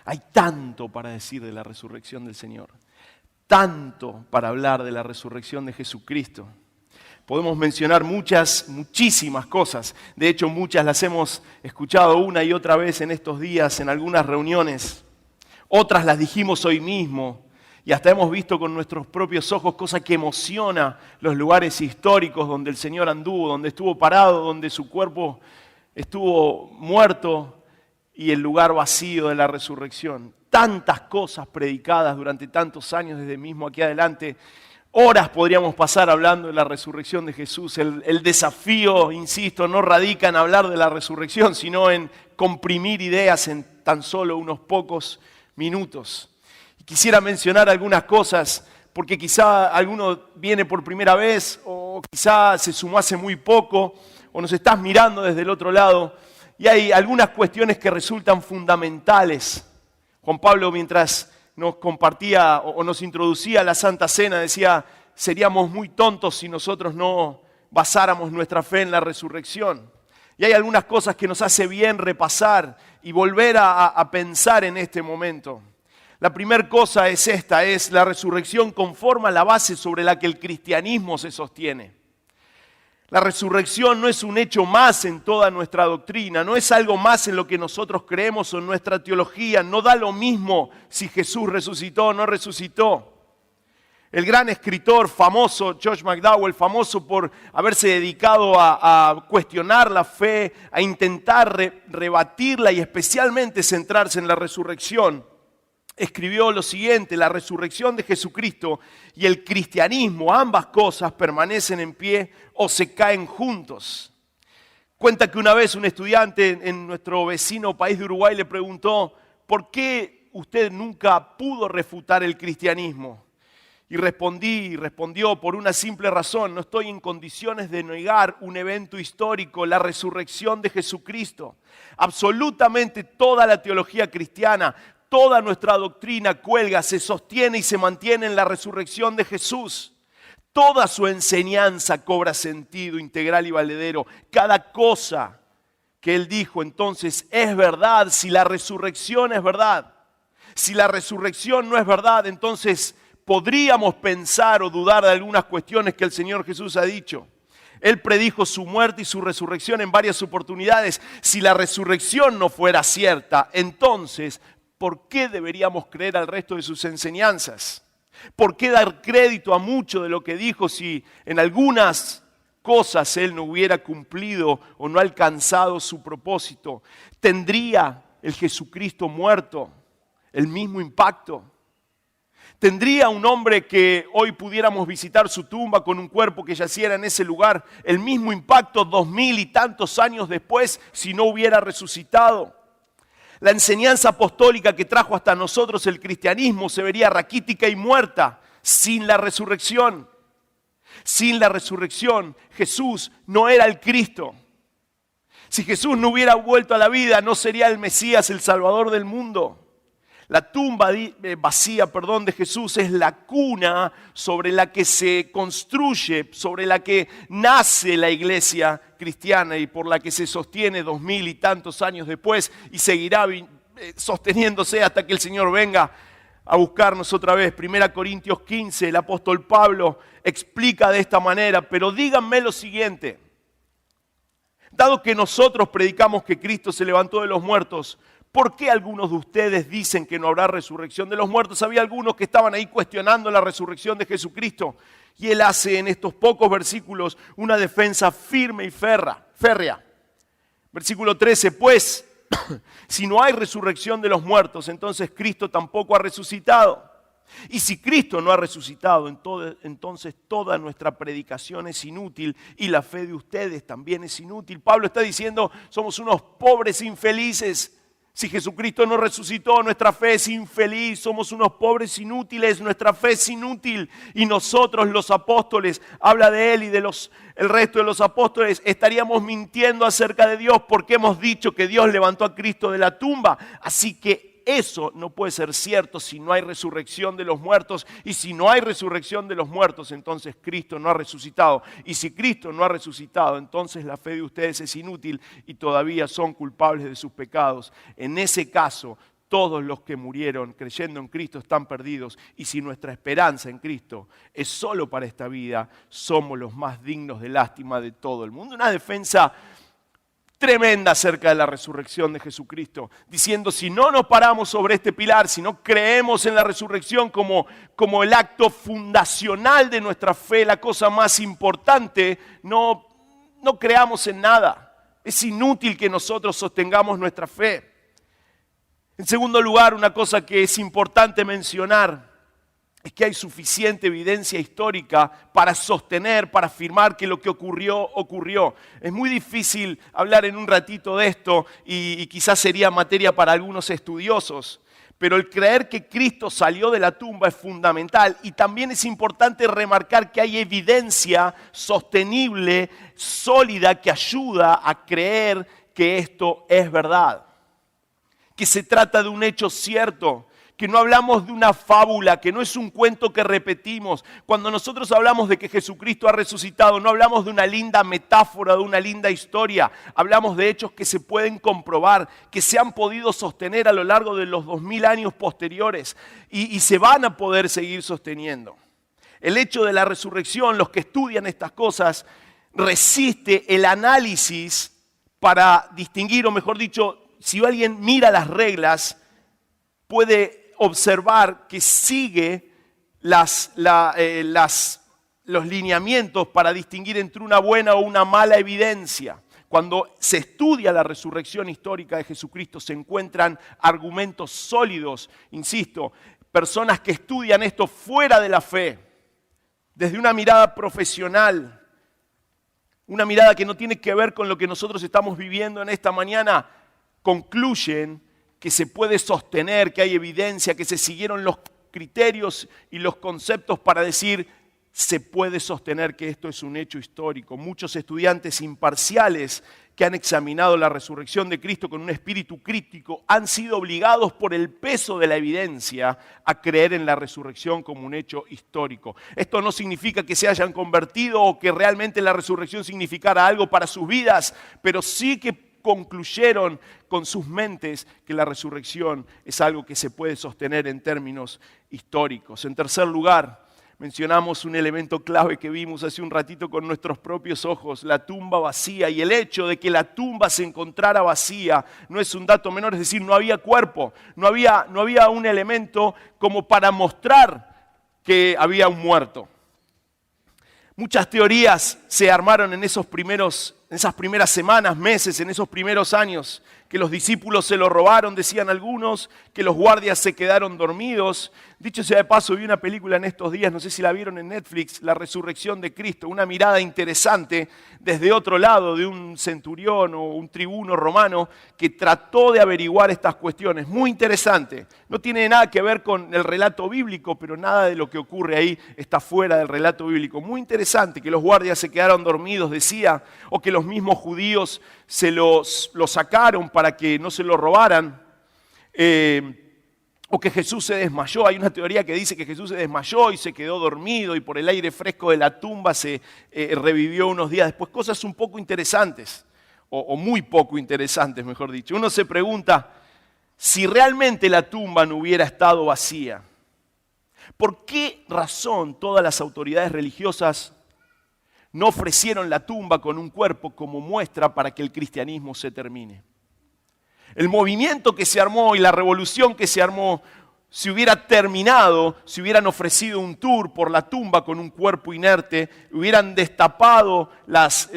Hay tanto para decir de la resurrección del Señor, tanto para hablar de la resurrección de Jesucristo. Podemos mencionar muchísimas cosas. De hecho, muchas las hemos escuchado una y otra vez en estos días, en algunas reuniones. Otras las dijimos hoy mismo y hasta hemos visto con nuestros propios ojos, cosa que emociona los lugares históricos donde el Señor anduvo, donde estuvo parado, donde su cuerpo estuvo muerto y el lugar vacío de la resurrección. Tantas cosas predicadas durante tantos años desde mismo aquí adelante. Horas podríamos pasar hablando de la resurrección de Jesús. El desafío, insisto, no radica en hablar de la resurrección, sino en comprimir ideas en tan solo unos pocos minutos. Y quisiera mencionar algunas cosas, porque quizá alguno viene por primera vez, o quizá se sumó hace muy poco, o nos estás mirando desde el otro lado, y hay algunas cuestiones que resultan fundamentales. Juan Pablo, mientras nos compartía o nos introducía a la Santa Cena, decía, seríamos muy tontos si nosotros no basáramos nuestra fe en la resurrección. Y hay algunas cosas que nos hace bien repasar y volver a pensar en este momento. La primera cosa es esta, es la resurrección conforma la base sobre la que el cristianismo se sostiene. La resurrección no es un hecho más en toda nuestra doctrina, no es algo más en lo que nosotros creemos o en nuestra teología, no da lo mismo si Jesús resucitó o no resucitó. El gran escritor famoso, George McDowell, famoso por haberse dedicado a cuestionar la fe, a intentar rebatirla y especialmente centrarse en la resurrección, escribió lo siguiente: la resurrección de Jesucristo y el cristianismo, ambas cosas permanecen en pie o se caen juntos. Cuenta que una vez un estudiante en nuestro vecino país de Uruguay le preguntó, ¿por qué usted nunca pudo refutar el cristianismo? Y respondió por una simple razón: no estoy en condiciones de negar un evento histórico, la resurrección de Jesucristo. Absolutamente toda la teología cristiana, toda nuestra doctrina cuelga, se sostiene y se mantiene en la resurrección de Jesús. Toda su enseñanza cobra sentido integral y valedero. Cada cosa que Él dijo entonces es verdad si la resurrección es verdad. Si la resurrección no es verdad, entonces podríamos pensar o dudar de algunas cuestiones que el Señor Jesús ha dicho. Él predijo su muerte y su resurrección en varias oportunidades. Si la resurrección no fuera cierta, entonces, ¿por qué deberíamos creer al resto de sus enseñanzas? ¿Por qué dar crédito a mucho de lo que dijo si en algunas cosas Él no hubiera cumplido o no alcanzado su propósito? ¿Tendría el Jesucristo muerto el mismo impacto? ¿Tendría un hombre que hoy pudiéramos visitar su tumba con un cuerpo que yaciera en ese lugar el mismo impacto 2000 y tantos años después si no hubiera resucitado? La enseñanza apostólica que trajo hasta nosotros el cristianismo se vería raquítica y muerta sin la resurrección. Sin la resurrección, Jesús no era el Cristo. Si Jesús no hubiera vuelto a la vida, no sería el Mesías, el Salvador del mundo. La tumba vacía de Jesús es la cuna sobre la que se construye, sobre la que nace la iglesia cristiana y por la que se sostiene 2000 y tantos años después y seguirá sosteniéndose hasta que el Señor venga a buscarnos otra vez. 1 Corintios 15, el apóstol Pablo explica de esta manera: pero díganme lo siguiente, dado que nosotros predicamos que Cristo se levantó de los muertos, ¿por qué algunos de ustedes dicen que no habrá resurrección de los muertos? Había algunos que estaban ahí cuestionando la resurrección de Jesucristo. Y él hace en estos pocos versículos una defensa firme y férrea. Versículo 13, pues, si no hay resurrección de los muertos, entonces Cristo tampoco ha resucitado. Y si Cristo no ha resucitado, entonces toda nuestra predicación es inútil y la fe de ustedes también es inútil. Pablo está diciendo, somos unos pobres infelices. Si Jesucristo no resucitó, nuestra fe es infeliz, somos unos pobres inútiles, nuestra fe es inútil. Y nosotros los apóstoles, habla de Él y de el resto de los apóstoles, estaríamos mintiendo acerca de Dios porque hemos dicho que Dios levantó a Cristo de la tumba. Así que eso no puede ser cierto si no hay resurrección de los muertos. Y si no hay resurrección de los muertos, entonces Cristo no ha resucitado. Y si Cristo no ha resucitado, entonces la fe de ustedes es inútil y todavía son culpables de sus pecados. En ese caso, Todos los que murieron creyendo en Cristo están perdidos, y si nuestra esperanza en Cristo es solo para esta vida, somos los más dignos de lástima de todo el mundo. Una defensa tremenda acerca de la resurrección de Jesucristo, diciendo: si no nos paramos sobre este pilar, si no creemos en la resurrección como el acto fundacional de nuestra fe, la cosa más importante, no creamos en nada. Es inútil que nosotros sostengamos nuestra fe. En segundo lugar, una cosa que es importante mencionar es que hay suficiente evidencia histórica para sostener, para afirmar que lo que ocurrió, ocurrió. Es muy difícil hablar en un ratito de esto y quizás sería materia para algunos estudiosos, pero el creer que Cristo salió de la tumba es fundamental, y también es importante remarcar que hay evidencia sostenible, sólida, que ayuda a creer que esto es verdad, que se trata de un hecho cierto, que no hablamos de una fábula, que no es un cuento que repetimos. Cuando nosotros hablamos de que Jesucristo ha resucitado, no hablamos de una linda metáfora, de una linda historia. Hablamos de hechos que se pueden comprobar, que se han podido sostener a lo largo de los 2000 años posteriores y se van a poder seguir sosteniendo. El hecho de la resurrección, los que estudian estas cosas, resiste el análisis para distinguir, o mejor dicho, si alguien mira las reglas, puede observar que sigue los lineamientos para distinguir entre una buena o una mala evidencia. Cuando se estudia la resurrección histórica de Jesucristo, se encuentran argumentos sólidos, insisto, personas que estudian esto fuera de la fe, desde una mirada profesional, una mirada que no tiene que ver con lo que nosotros estamos viviendo en esta mañana, concluyen que se puede sostener, que hay evidencia, que se siguieron los criterios y los conceptos para decir: se puede sostener que esto es un hecho histórico. Muchos estudiantes imparciales que han examinado la resurrección de Cristo con un espíritu crítico han sido obligados por el peso de la evidencia a creer en la resurrección como un hecho histórico. Esto no significa que se hayan convertido o que realmente la resurrección significara algo para sus vidas, pero sí que concluyeron con sus mentes que la resurrección es algo que se puede sostener en términos históricos. En tercer lugar, mencionamos un elemento clave que vimos hace un ratito con nuestros propios ojos: la tumba vacía. Y el hecho de que la tumba se encontrara vacía no es un dato menor, es decir, no había cuerpo, no había un elemento como para mostrar que había un muerto. Muchas teorías se armaron en esas primeras semanas, meses, en esos primeros años. Que los discípulos se lo robaron, decían algunos, que los guardias se quedaron dormidos. Dicho sea de paso, vi una película en estos días, no sé si la vieron en Netflix, La Resurrección de Cristo, una mirada interesante desde otro lado, de un centurión o un tribuno romano que trató de averiguar estas cuestiones. Muy interesante. No tiene nada que ver con el relato bíblico, pero nada de lo que ocurre ahí está fuera del relato bíblico. Muy interesante que los guardias se quedaron dormidos, decía, o que los mismos judíos se lo sacaron para que no se lo robaran, o que Jesús se desmayó. Hay una teoría que dice que Jesús se desmayó y se quedó dormido y por el aire fresco de la tumba se revivió unos días después. Cosas un poco interesantes, o muy poco interesantes, mejor dicho. Uno se pregunta, si realmente la tumba no hubiera estado vacía, ¿por qué razón todas las autoridades religiosas no ofrecieron la tumba con un cuerpo como muestra para que el cristianismo se termine? El movimiento que se armó y la revolución que se armó, si hubiera terminado, si hubieran ofrecido un tour por la tumba con un cuerpo inerte, hubieran destapado las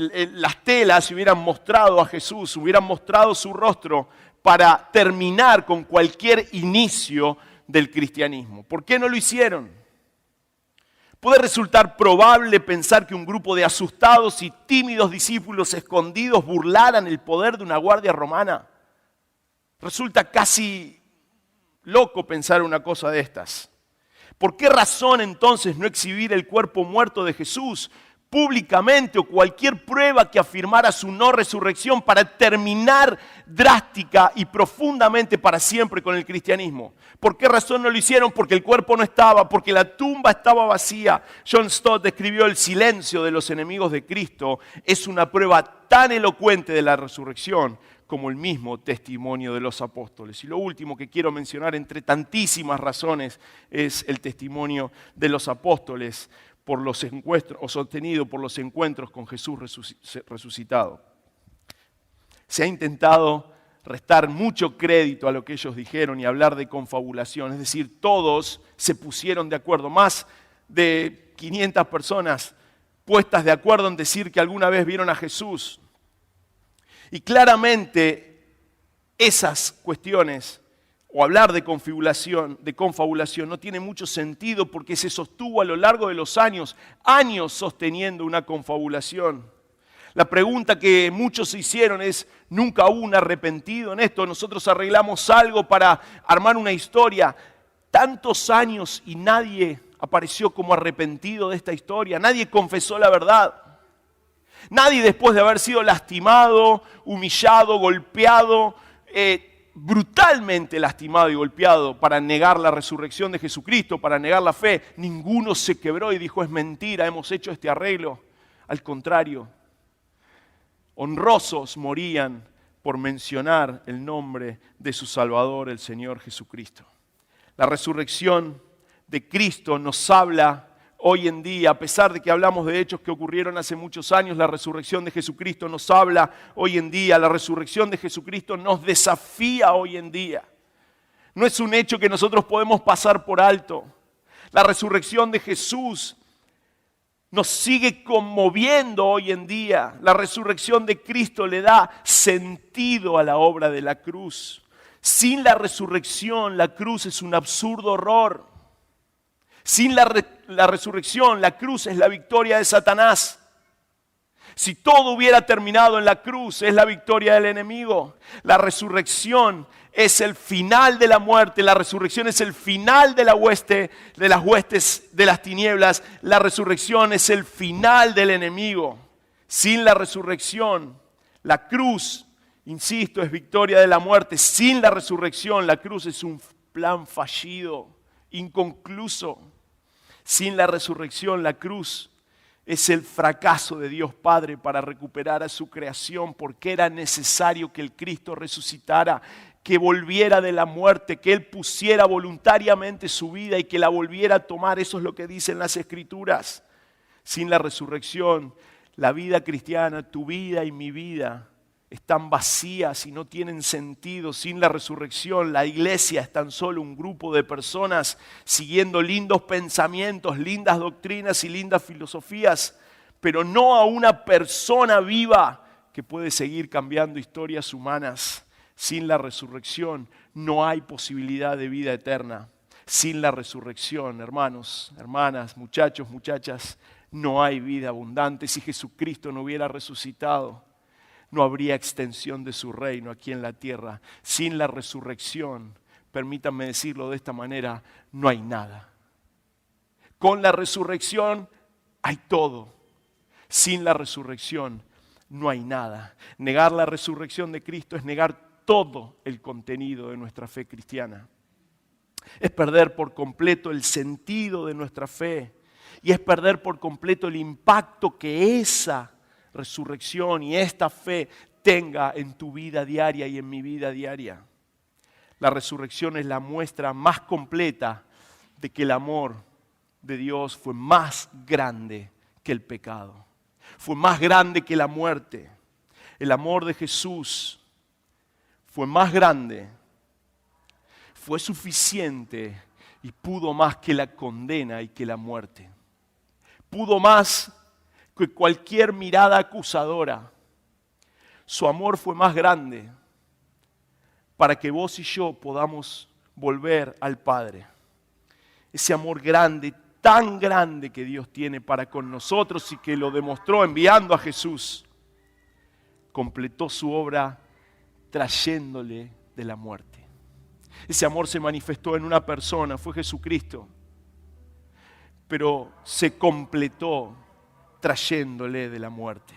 telas, hubieran mostrado a Jesús, hubieran mostrado su rostro para terminar con cualquier inicio del cristianismo. ¿Por qué no lo hicieron? Puede resultar probable pensar que un grupo de asustados y tímidos discípulos escondidos burlaran el poder de una guardia romana. Resulta casi loco pensar una cosa de estas. ¿Por qué razón entonces no exhibir el cuerpo muerto de Jesús públicamente o cualquier prueba que afirmara su no resurrección para terminar drástica y profundamente para siempre con el cristianismo? ¿Por qué razón no lo hicieron? Porque el cuerpo no estaba, porque la tumba estaba vacía. John Stott describió: el silencio de los enemigos de Cristo es una prueba tan elocuente de la resurrección como el mismo testimonio de los apóstoles. Y lo último que quiero mencionar, entre tantísimas razones, es el testimonio de los apóstoles por los encuentros, o sostenido por los encuentros con Jesús resucitado. Se ha intentado restar mucho crédito a lo que ellos dijeron y hablar de confabulación, es decir, todos se pusieron de acuerdo, más de 500 personas puestas de acuerdo en decir que alguna vez vieron a Jesús. Y claramente esas cuestiones, o hablar de confabulación no tiene mucho sentido porque se sostuvo a lo largo de los años sosteniendo una confabulación. La pregunta que muchos se hicieron es, ¿nunca hubo un arrepentido en esto? Nosotros arreglamos algo para armar una historia. Tantos años y nadie apareció como arrepentido de esta historia, nadie confesó la verdad. Nadie, después de haber sido lastimado, humillado, golpeado, brutalmente lastimado y golpeado para negar la resurrección de Jesucristo, para negar la fe, ninguno se quebró y dijo, es mentira, hemos hecho este arreglo. Al contrario, honrosos morían por mencionar el nombre de su Salvador, el Señor Jesucristo. La resurrección de Cristo nos habla hoy en día, a pesar de que hablamos de hechos que ocurrieron hace muchos años, la resurrección de Jesucristo nos habla hoy en día, la resurrección de Jesucristo nos desafía hoy en día. No es un hecho que nosotros podemos pasar por alto. La resurrección de Jesús nos sigue conmoviendo hoy en día. La resurrección de Cristo le da sentido a la obra de la cruz. Sin la resurrección, la cruz es un absurdo horror. Sin la resurrección, la cruz es la victoria de Satanás. Si todo hubiera terminado en la cruz, es la victoria del enemigo. La resurrección es el final de la muerte. La resurrección es el final de las huestes de las tinieblas. La resurrección es el final del enemigo. Sin la resurrección, la cruz, insisto, es victoria de la muerte. Sin la resurrección, la cruz es un plan fallido, inconcluso. Sin la resurrección, la cruz es el fracaso de Dios Padre para recuperar a su creación, porque era necesario que el Cristo resucitara, que volviera de la muerte, que Él pusiera voluntariamente su vida y que la volviera a tomar. Eso es lo que dicen las Escrituras. Sin la resurrección, la vida cristiana, tu vida y mi vida, están vacías y no tienen sentido. Sin la resurrección, la iglesia es tan solo un grupo de personas siguiendo lindos pensamientos, lindas doctrinas y lindas filosofías, pero no a una persona viva que puede seguir cambiando historias humanas. Sin la resurrección no hay posibilidad de vida eterna. Sin la resurrección, hermanos, hermanas, muchachos, muchachas, no hay vida abundante. Si Jesucristo no hubiera resucitado, no habría extensión de su reino aquí en la tierra. Sin la resurrección, permítanme decirlo de esta manera, no hay nada. Con la resurrección hay todo. Sin la resurrección no hay nada. Negar la resurrección de Cristo es negar todo el contenido de nuestra fe cristiana. Es perder por completo el sentido de nuestra fe y es perder por completo el impacto que esa resurrección y esta fe tenga en tu vida diaria y en mi vida diaria. La resurrección es la muestra más completa de que el amor de Dios fue más grande que el pecado. Fue más grande que la muerte. El amor de Jesús fue más grande, fue suficiente y pudo más que la condena y que la muerte. Pudo más que cualquier mirada acusadora. Su amor fue más grande para que vos y yo podamos volver al Padre. Ese amor grande, tan grande que Dios tiene para con nosotros y que lo demostró enviando a Jesús, completó su obra trayéndole de la muerte. Ese amor se manifestó en una persona, fue Jesucristo, pero se completó trayéndole de la muerte.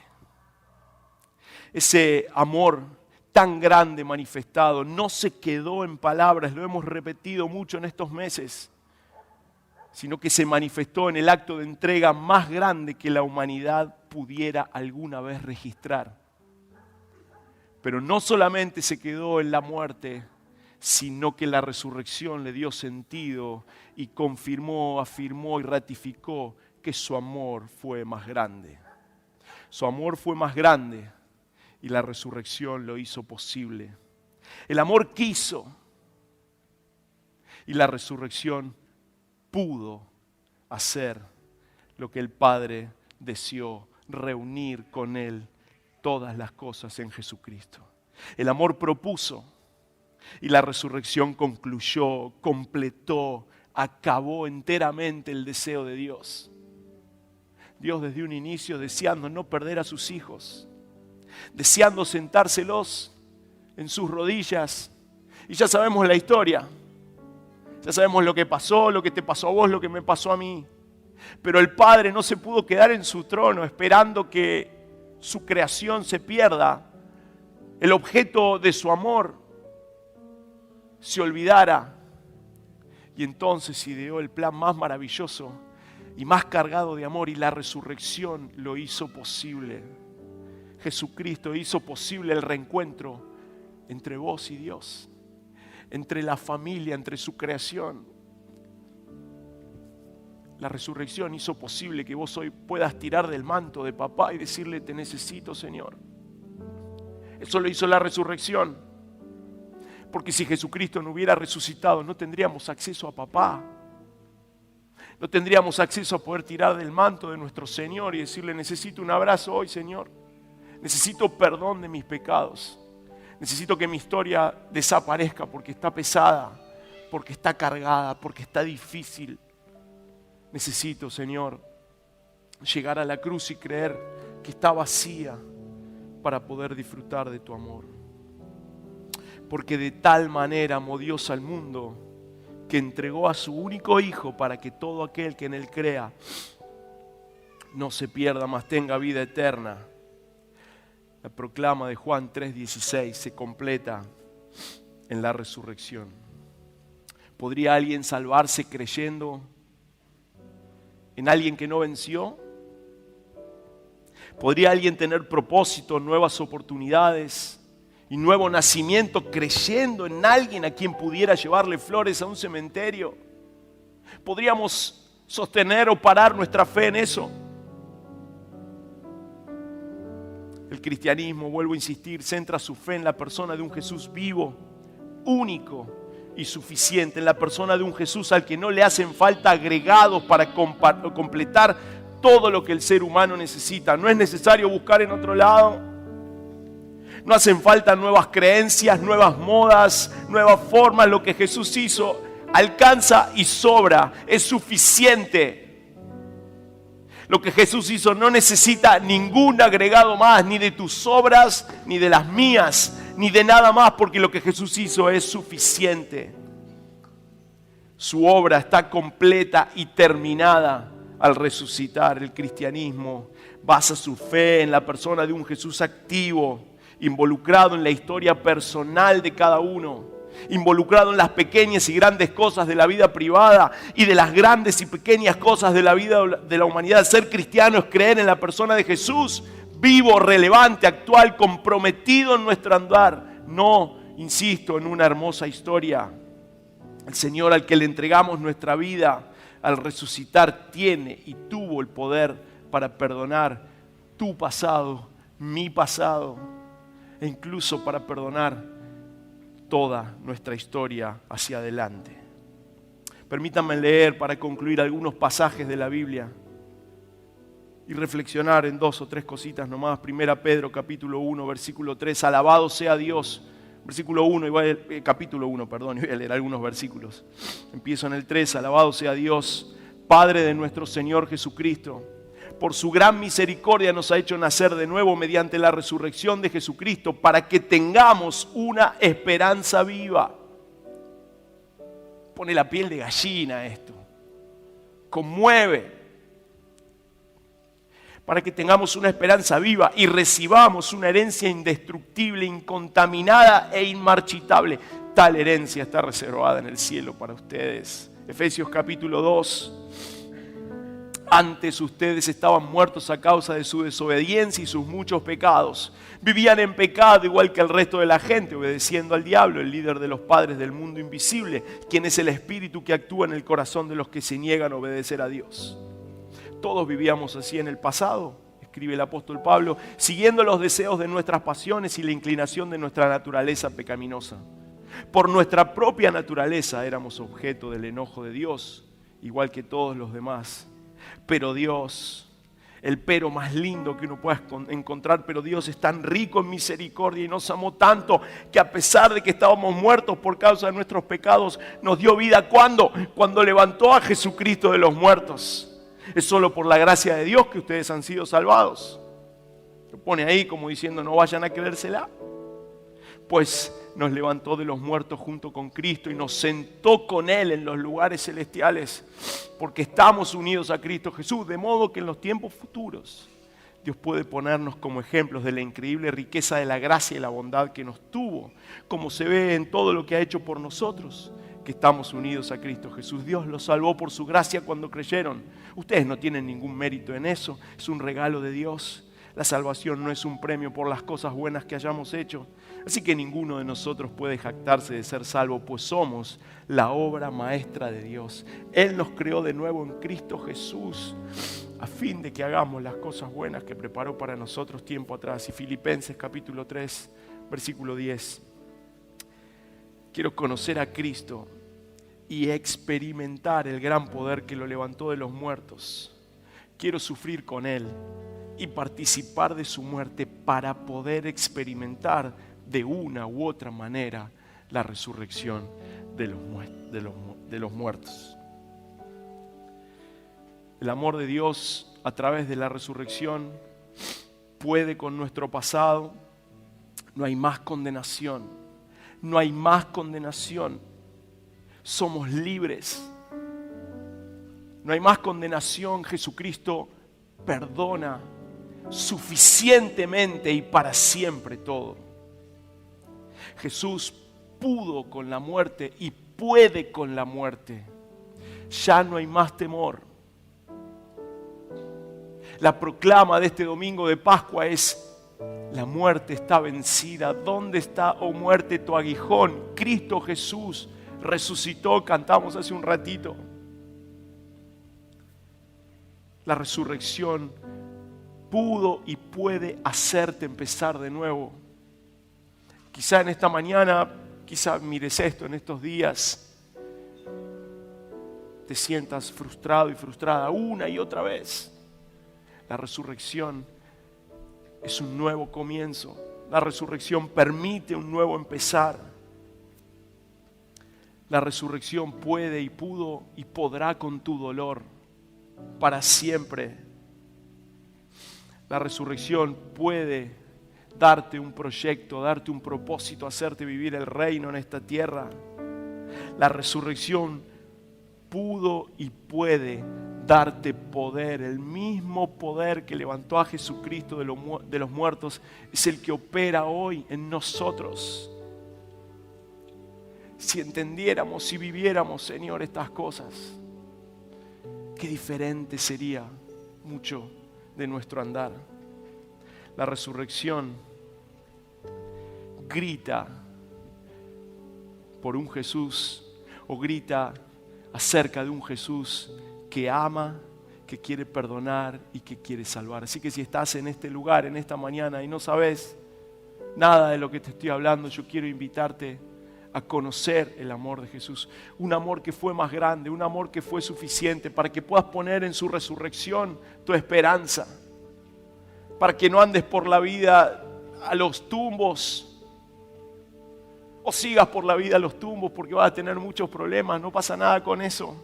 Ese amor tan grande manifestado no se quedó en palabras, lo hemos repetido mucho en estos meses, sino que se manifestó en el acto de entrega más grande que la humanidad pudiera alguna vez registrar. Pero no solamente se quedó en la muerte, sino que la resurrección le dio sentido y confirmó, afirmó y ratificó que su amor fue más grande. Su amor fue más grande y la resurrección lo hizo posible. El amor quiso y la resurrección pudo hacer lo que el Padre deseó, reunir con Él todas las cosas en Jesucristo. El amor propuso y la resurrección concluyó, completó, acabó enteramente el deseo de Dios. Dios desde un inicio deseando no perder a sus hijos, deseando sentárselos en sus rodillas. Y ya sabemos la historia, ya sabemos lo que pasó, lo que te pasó a vos, lo que me pasó a mí. Pero el Padre no se pudo quedar en su trono esperando que su creación se pierda, el objeto de su amor se olvidara. Y entonces ideó el plan más maravilloso y más cargado de amor, y la resurrección lo hizo posible. Jesucristo hizo posible el reencuentro entre vos y Dios, entre la familia, entre su creación. La resurrección hizo posible que vos hoy puedas tirar del manto de papá y decirle: te necesito, Señor. Eso lo hizo la resurrección. Porque si Jesucristo no hubiera resucitado, no tendríamos acceso a papá. No tendríamos acceso a poder tirar del manto de nuestro Señor y decirle: necesito un abrazo hoy, Señor. Necesito perdón de mis pecados. Necesito que mi historia desaparezca porque está pesada, porque está cargada, porque está difícil. Necesito, Señor, llegar a la cruz y creer que está vacía para poder disfrutar de tu amor. Porque de tal manera amó Dios al mundo que entregó a su único Hijo para que todo aquel que en Él crea no se pierda, mas tenga vida eterna. La proclama de Juan 3:16 se completa en la resurrección. ¿Podría alguien salvarse creyendo en alguien que no venció? ¿Podría alguien tener propósitos, nuevas oportunidades y nuevo nacimiento creyendo en alguien a quien pudiera llevarle flores a un cementerio? ¿Podríamos sostener o parar nuestra fe en eso? El cristianismo, vuelvo a insistir, centra su fe en la persona de un Jesús vivo, único y suficiente, en la persona de un Jesús al que no le hacen falta agregados para completar todo lo que el ser humano necesita. No es necesario buscar en otro lado. No hacen falta nuevas creencias, nuevas modas, nuevas formas. Lo que Jesús hizo alcanza y sobra, es suficiente. Lo que Jesús hizo no necesita ningún agregado más, ni de tus obras, ni de las mías, ni de nada más, porque lo que Jesús hizo es suficiente. Su obra está completa y terminada al resucitar. El cristianismo basa su fe en la persona de un Jesús activo, involucrado en la historia personal de cada uno, involucrado en las pequeñas y grandes cosas de la vida privada y de las grandes y pequeñas cosas de la vida de la humanidad. Ser cristiano es creer en la persona de Jesús, vivo, relevante, actual, comprometido en nuestro andar. No, insisto, en una hermosa historia. El Señor al que le entregamos nuestra vida al resucitar tiene y tuvo el poder para perdonar tu pasado, mi pasado, e incluso para perdonar toda nuestra historia hacia adelante. Permítanme leer para concluir algunos pasajes de la Biblia y reflexionar en 2 o 3 cositas nomás. 1 Pedro capítulo 1, versículo 3. Alabado sea Dios. Versículo 1, capítulo 1, perdón, y voy a leer algunos versículos. Empiezo en el 3. Alabado sea Dios, Padre de nuestro Señor Jesucristo. Por su gran misericordia nos ha hecho nacer de nuevo mediante la resurrección de Jesucristo para que tengamos una esperanza viva. Pone la piel de gallina esto. Conmueve. Para que tengamos una esperanza viva y recibamos una herencia indestructible, incontaminada e inmarchitable. Tal herencia está reservada en el cielo para ustedes. Efesios capítulo 2. Antes ustedes estaban muertos a causa de su desobediencia y sus muchos pecados. Vivían en pecado igual que el resto de la gente, obedeciendo al diablo, el líder de los padres del mundo invisible, quien es el espíritu que actúa en el corazón de los que se niegan a obedecer a Dios. Todos vivíamos así en el pasado, escribe el apóstol Pablo, siguiendo los deseos de nuestras pasiones y la inclinación de nuestra naturaleza pecaminosa. Por nuestra propia naturaleza éramos objeto del enojo de Dios, igual que todos los demás. Pero Dios, el pero más lindo que uno pueda encontrar, pero Dios es tan rico en misericordia y nos amó tanto que a pesar de que estábamos muertos por causa de nuestros pecados, nos dio vida. ¿Cuándo? Cuando levantó a Jesucristo de los muertos. Es solo por la gracia de Dios que ustedes han sido salvados. Lo pone ahí como diciendo, no vayan a creérsela. Pues nos levantó de los muertos junto con Cristo y nos sentó con Él en los lugares celestiales, porque estamos unidos a Cristo Jesús, de modo que en los tiempos futuros Dios puede ponernos como ejemplos de la increíble riqueza de la gracia y la bondad que nos tuvo, como se ve en todo lo que ha hecho por nosotros, que estamos unidos a Cristo Jesús. Dios los salvó por su gracia cuando creyeron. Ustedes no tienen ningún mérito en eso, es un regalo de Dios. La salvación no es un premio por las cosas buenas que hayamos hecho. Así que ninguno de nosotros puede jactarse de ser salvo, pues somos la obra maestra de Dios. Él nos creó de nuevo en Cristo Jesús, a fin de que hagamos las cosas buenas que preparó para nosotros tiempo atrás. Y Filipenses capítulo 3, versículo 10. Quiero conocer a Cristo y experimentar el gran poder que lo levantó de los muertos. Quiero sufrir con Él y participar de su muerte para poder experimentar de una u otra manera la resurrección de los muertos. El amor de Dios a través de la resurrección puede con nuestro pasado. No hay más condenación. No hay más condenación. Somos libres. No hay más condenación. Jesucristo perdona suficientemente y para siempre todo. Jesús pudo con la muerte y puede con la muerte. Ya no hay más temor. La proclama de este domingo de Pascua es: la muerte está vencida. ¿Dónde está, oh muerte, tu aguijón? Cristo Jesús resucitó, cantamos hace un ratito. La resurrección pudo y puede hacerte empezar de nuevo. Quizá en esta mañana, quizá mires esto en estos días, te sientas frustrado y frustrada una y otra vez. La resurrección es un nuevo comienzo. La resurrección permite un nuevo empezar. La resurrección puede y pudo y podrá con tu dolor para siempre. La resurrección puede darte un proyecto, darte un propósito, hacerte vivir el reino en esta tierra. La resurrección pudo y puede darte poder. El mismo poder que levantó a Jesucristo de los muertos es el que opera hoy en nosotros. Si entendiéramos, si viviéramos, Señor, estas cosas, qué diferente sería mucho de nuestro andar. La resurrección grita por un Jesús, o grita acerca de un Jesús que ama, que quiere perdonar y que quiere salvar. Así que si estás en este lugar, en esta mañana, y no sabes nada de lo que te estoy hablando, yo quiero invitarte a conocer el amor de Jesús. Un amor que fue más grande, un amor que fue suficiente para que puedas poner en su resurrección tu esperanza. Para que no andes por la vida a los tumbos, o sigas por la vida a los tumbos porque vas a tener muchos problemas. No pasa nada con eso.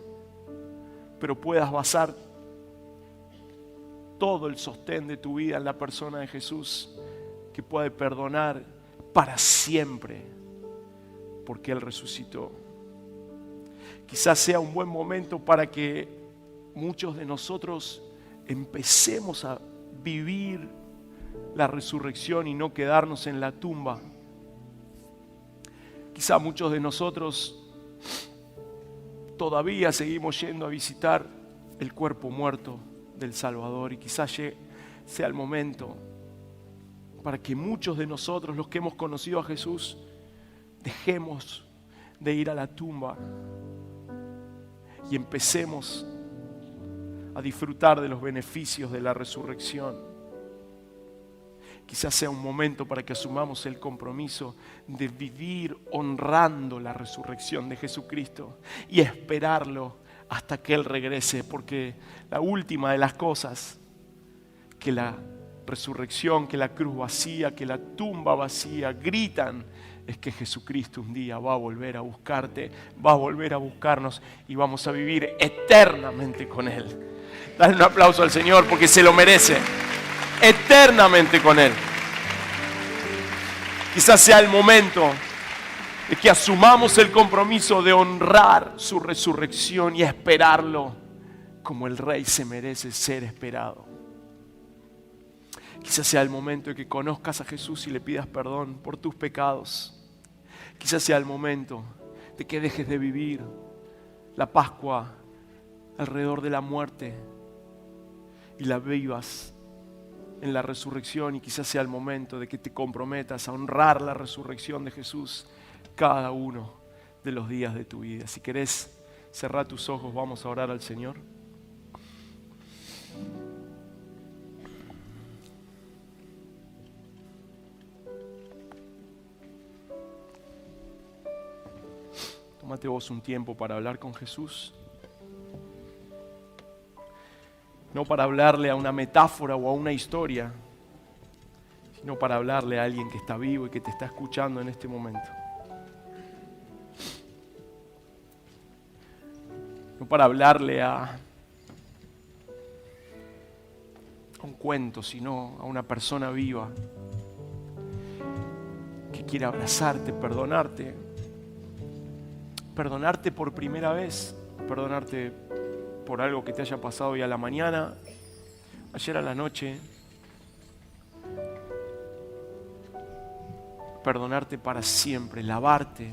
Pero puedas basar todo el sostén de tu vida en la persona de Jesús, que puede perdonar para siempre, porque Él resucitó. Quizás sea un buen momento para que muchos de nosotros empecemos a vivir la resurrección y no quedarnos en la tumba. Quizá muchos de nosotros todavía seguimos yendo a visitar el cuerpo muerto del Salvador. Y quizás sea el momento para que muchos de nosotros, los que hemos conocido a Jesús, dejemos de ir a la tumba y empecemos a disfrutar de los beneficios de la resurrección. Quizás sea un momento para que asumamos el compromiso de vivir honrando la resurrección de Jesucristo y esperarlo hasta que Él regrese, porque la última de las cosas que la resurrección, que la cruz vacía, que la tumba vacía gritan, es que Jesucristo un día va a volver a buscarte, va a volver a buscarnos y vamos a vivir eternamente con Él. Dale un aplauso al Señor porque se lo merece. Eternamente con Él. Quizás sea el momento de que asumamos el compromiso de honrar su resurrección y esperarlo como el Rey se merece ser esperado. Quizás sea el momento de que conozcas a Jesús y le pidas perdón por tus pecados. Quizás sea el momento de que dejes de vivir la Pascua alrededor de la muerte y la vivas en la resurrección. Y quizás sea el momento de que te comprometas a honrar la resurrección de Jesús cada uno de los días de tu vida. Si querés cerrar tus ojos, vamos a orar al Señor. Tómate vos un tiempo para hablar con Jesús. No para hablarle a una metáfora o a una historia, sino para hablarle a alguien que está vivo y que te está escuchando en este momento. No para hablarle a un cuento, sino a una persona viva que quiere abrazarte, perdonarte por primera vez, perdonarte por algo que te haya pasado hoy a la mañana, ayer a la noche, perdonarte para siempre, lavarte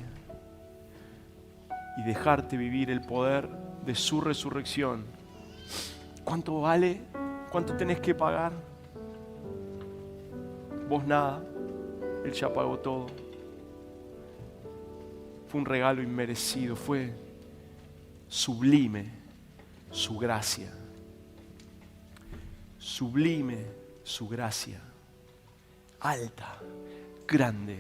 y dejarte vivir el poder de su resurrección. ¿Cuánto vale? ¿Cuánto tenés que pagar? Vos nada, Él ya pagó todo. Fue un regalo inmerecido, fue sublime su gracia. Sublime su gracia. Alta, grande.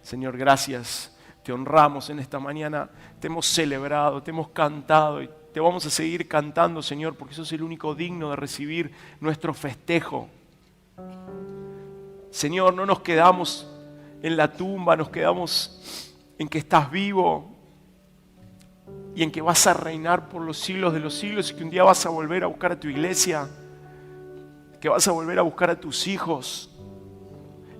Señor, gracias. Te honramos en esta mañana. Te hemos celebrado, te hemos cantado y te vamos a seguir cantando, Señor, porque sos el único digno de recibir nuestro festejo. Señor, no nos quedamos en la tumba, nos quedamos en que estás vivo y en que vas a reinar por los siglos de los siglos y que un día vas a volver a buscar a tu iglesia, que vas a volver a buscar a tus hijos.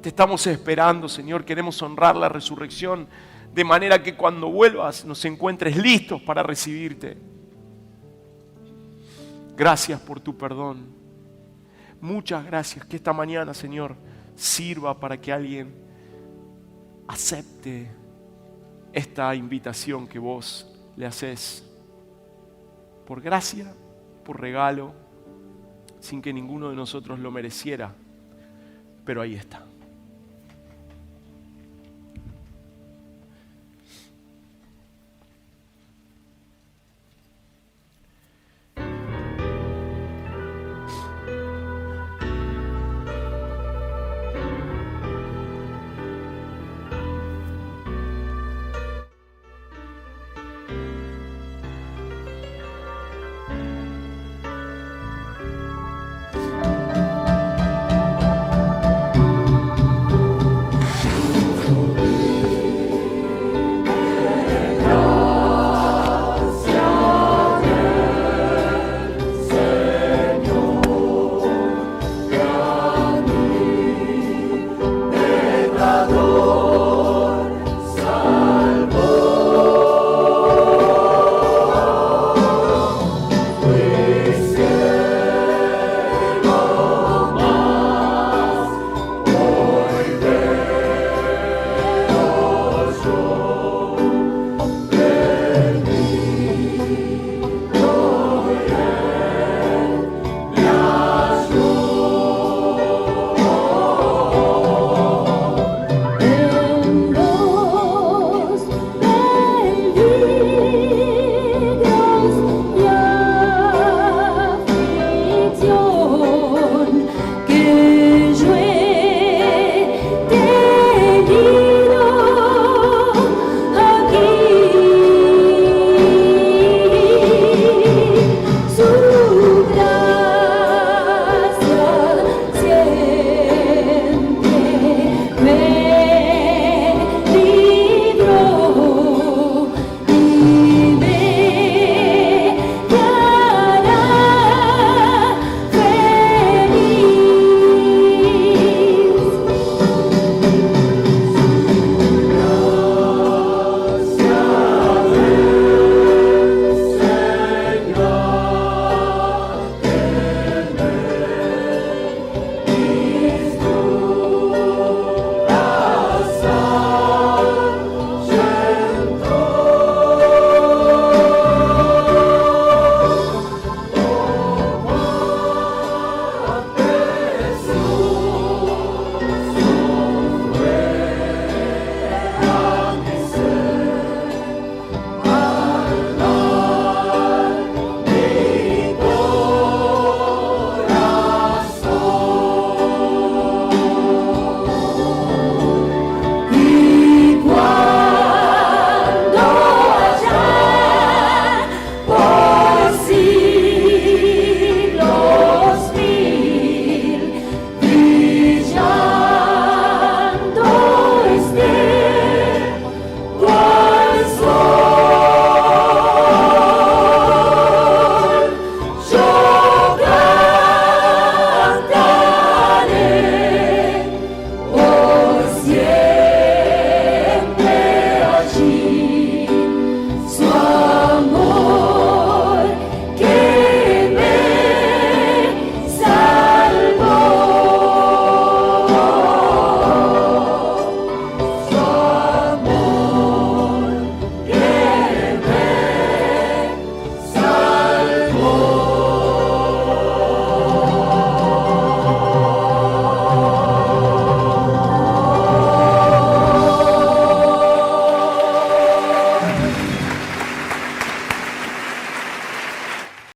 Te estamos esperando, Señor, queremos honrar la resurrección de manera que cuando vuelvas nos encuentres listos para recibirte. Gracias por tu perdón. Muchas gracias. Que esta mañana, Señor, sirva para que alguien acepte esta invitación que vos le haces por gracia, por regalo, sin que ninguno de nosotros lo mereciera, pero ahí está.